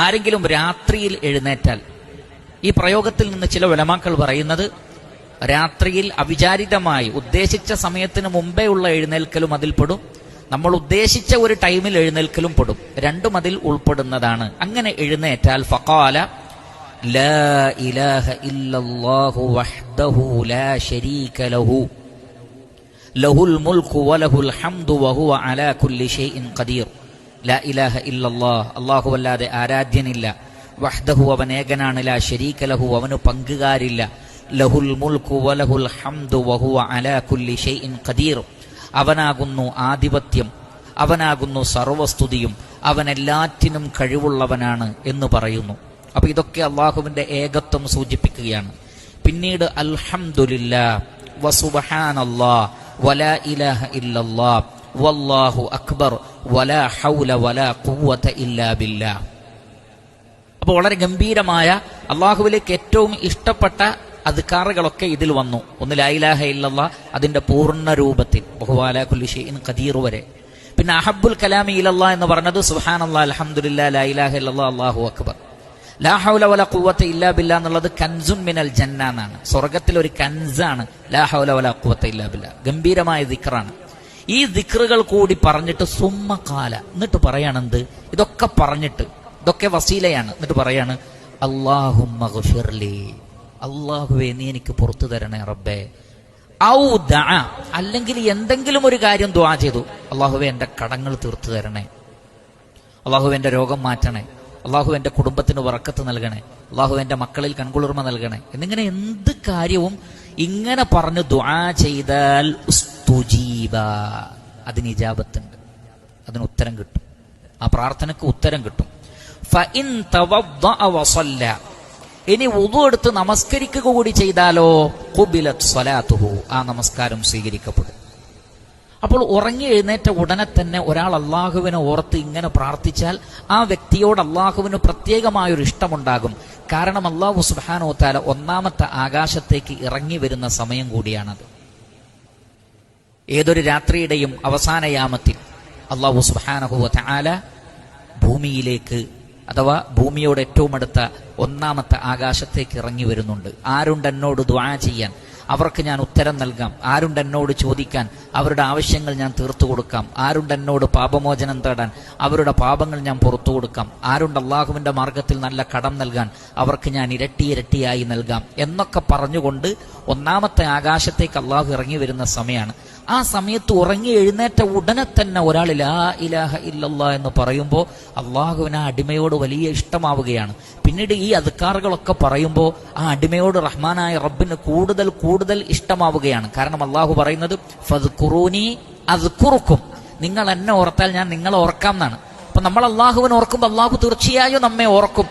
ആരെങ്കിലും രാത്രിയിൽ എഴുന്നേറ്റാൽ, ഈ പ്രയോഗത്തിൽ നിന്ന് ചില ഉലമാക്കൾ പറയുന്നത് രാത്രിയിൽ അവിചാരിതമായി ഉദ്ദേശിച്ച സമയത്തിന് മുമ്പേ ഉള്ള എഴുന്നേൽക്കലും അതിൽപ്പെടും, നമ്മൾ ഉദ്ദേശിച്ച ഒരു ടൈമിൽ എഴുന്നേൽക്കലും പെടും. രണ്ടും അതിൽ ഉൾപ്പെടുന്നതാണ്. അങ്ങനെ എഴുന്നേറ്റാൽ ഫഖാല ലാ ഇലാഹ ഇല്ലല്ലാഹു വഹ്ദഹു ലാ ശരീക ലഹു ലഹുൽ മുൽക്കു വലഹുൽ ഹംദു വഹുവ അലാ കുല്ലി ഷൈഇൻ ഖദീർ. ലാ ഇലാഹ ഇല്ലല്ലാഹ്, അല്ലാഹു അല്ലാതെ ആരാധ്യനില്ല, വഹ്ദഹു അവൻ ഏകനാണ്, ലാ ശരീക ലഹു അവന് പങ്കുകാരില്ല, ലഹുൽ മുൽക്കു വലഹുൽ ഹംദു വഹുവ അലാ കുല്ലി ഷൈഇൻ ഖദീർ അവനാകുന്നു ആധിപത്യം, അവനാകുന്നു സർവസ്തുതിയും, അവൻ എല്ലാറ്റിനും കഴിവുള്ളവനാണ് എന്ന് പറയുന്നു. അപ്പൊ ഇതൊക്കെ അള്ളാഹുവിന്റെ ഏകത്വം സൂചിപ്പിക്കുകയാണ്. പിന്നീട് അൽഹംദുലില്ലാഹ് വസുബ്ഹാനല്ലാഹ് വലാ ഇലാഹ ഇല്ലല്ലാഹ് വല്ലാഹു അക്ബർ വലാ ഹൗല വലാ ഖുവത ഇല്ലാ ബില്ലാഹ്. അപ്പോൾ വളരെ ഗംഭീരമായ അള്ളാഹുവിലേക്ക് ഏറ്റവും ഇഷ്ടപ്പെട്ട അദ്കാറുകളൊക്കെ ഇതിൽ വന്നു. ഒന്ന് ലാ ഇലാഹ ഇല്ലല്ലാഹ് അതിന്റെ പൂർണ്ണ രൂപത്തിൽ, വഹുവ അലാ കുല്ലി ഷൈഇൻ ഖദീർ വരെ. പിന്നെ അഹബ്ബുൽ കലാമി ഇലല്ലാഹ് എന്ന് പറഞ്ഞത് സുബ്ഹാനല്ലാഹ് അൽഹംദുലില്ലാഹ് ലാ ഇലാഹ ഇല്ലല്ലാഹ് അല്ലാഹു അക്ബർ. ലാ ഹൗല വലാ ഖുവത ഇല്ലാ ബില്ലാഹ് എന്നുള്ളത് കൻസുൻ മിനൽ ജന്ന എന്നാണ്, സ്വർഗ്ഗത്തിൽ ഒരു കൻസാണ് ലാ ഹൗല വലാ ഖുവത ഇല്ലാ ബില്ലാഹ്. ഗംഭീരമായ ദിക്റാണ്. ഈ ദിക്റുകൾ കൂടി പറഞ്ഞിട്ട് സുമ്മ ഖാല, എന്നിട്ട് പറയാണെന്ത്, ഇതൊക്കെ പറഞ്ഞിട്ട്, ഇതൊക്കെ വസീലയാണ്, എന്നിട്ട് പറയാണ് അല്ലാഹുമ്മ ഗ്ഫിർലി, അല്ലാഹുവേ നീ എനിക്ക് പുറത്തു തരണേ റബ്ബേ. ഔ ദഅ, അല്ലെങ്കിൽ എന്തെങ്കിലും ഒരു കാര്യം ദുആ ചെയ്തു, അല്ലാഹുവേ എന്റെ കടങ്ങൾ തീർത്തു തരണേ, അല്ലാഹുവേ എന്റെ രോഗം മാറ്റണേ, അല്ലാഹു എന്റെ കുടുംബത്തിന് ബറക്കത്ത് നൽകണേ, അല്ലാഹു എന്റെ മക്കളിൽ കൺകുളിർമ നൽകണേ എന്നിങ്ങനെ എന്ത് കാര്യവും ഇങ്ങനെ പറഞ്ഞ് ദുആ ചെയ്താൽ ഉസ്തുജീബ, അതിന് ഇജാബത്തുണ്ട്, അതിന് ഉത്തരം കിട്ടും, ആ പ്രാർത്ഥനക്ക് ഉത്തരം കിട്ടും. ഫഇൻ തവദ്ദഅ വസല്ല, ഇനി വുളു എടുത്ത് നമസ്കരിക്കുക കൂടി ചെയ്താലോ ഖുബിലത് സ്വലാത്തുഹു, ആ നമസ്കാരം സ്വീകരിക്കപ്പെടും. അപ്പോൾ ഉറങ്ങി എഴുന്നേറ്റ ഉടനെ തന്നെ ഒരാൾ അള്ളാഹുവിനെ ഓർത്ത് ഇങ്ങനെ പ്രാർത്ഥിച്ചാൽ ആ വ്യക്തിയോട് അള്ളാഹുവിന് പ്രത്യേകമായൊരു ഇഷ്ടമുണ്ടാകും. കാരണം അല്ലാഹു സുബ്ഹാനഹു വ തആല ഒന്നാമത്തെ ആകാശത്തേക്ക് ഇറങ്ങി വരുന്ന സമയം കൂടിയാണത്. ഏതൊരു രാത്രിയുടെയും അവസാനയാമത്തിൽ അല്ലാഹു സുബ്ഹാനഹു വ തആല ഭൂമിയിലേക്ക്, അഥവാ ഭൂമിയോട് ഏറ്റവും അടുത്ത ഒന്നാമത്തെ ആകാശത്തേക്ക് ഇറങ്ങി വരുന്നുണ്ട്. ആരുണ്ട് എന്നോട് ദുആ ചെയ്യാൻ, അവർക്ക് ഞാൻ ഉത്തരം നൽകാം. ആരുണ്ട് എന്നോട് ചോദിക്കാൻ, അവരുടെ ആവശ്യങ്ങൾ ഞാൻ തീർത്തു കൊടുക്കാം. ആരുണ്ട് എന്നോട് പാപമോചനം തേടാൻ, അവരുടെ പാപങ്ങൾ ഞാൻ പുറത്തു കൊടുക്കാം. ആരുണ്ട് അള്ളാഹുവിന്റെ മാർഗത്തിൽ നല്ല കടം നൽകാൻ, അവർക്ക് ഞാൻ ഇരട്ടിയായി നൽകാം എന്നൊക്കെ പറഞ്ഞുകൊണ്ട് ഒന്നാമത്തെ ആകാശത്തേക്ക് അള്ളാഹു ഇറങ്ങി വരുന്ന സമയമാണ്. ആ സമയത്ത് ഉറങ്ങി എഴുന്നേറ്റ ഉടനെ തന്നെ ഒരാൾ ലാ ഇലാഹ ഇല്ലല്ലാഹ് എന്ന് പറയുമ്പോൾ അള്ളാഹുവിന് ആ അടിമയോട് വലിയ ഇഷ്ടമാവുകയാണ്. പിന്നീട് ഈ അദ്കാറുകളൊക്കെ പറയുമ്പോൾ ആ അടിമയോട് റഹ്മാനായ റബ്ബിന് കൂടുതൽ ഇഷ്ടമാവുകയാണ്. കാരണം അള്ളാഹു പറയുന്നത് ഫദ്കുറൂനി അദ്കുറുക്കും, നിങ്ങൾ എന്നെ ഓർത്താൽ ഞാൻ നിങ്ങളെ ഓർക്കാം എന്നാണ്. അപ്പൊ നമ്മൾ അള്ളാഹുവിനെ ഓർക്കുമ്പോൾ അള്ളാഹു തീർച്ചയായും നമ്മെ ഓർക്കും.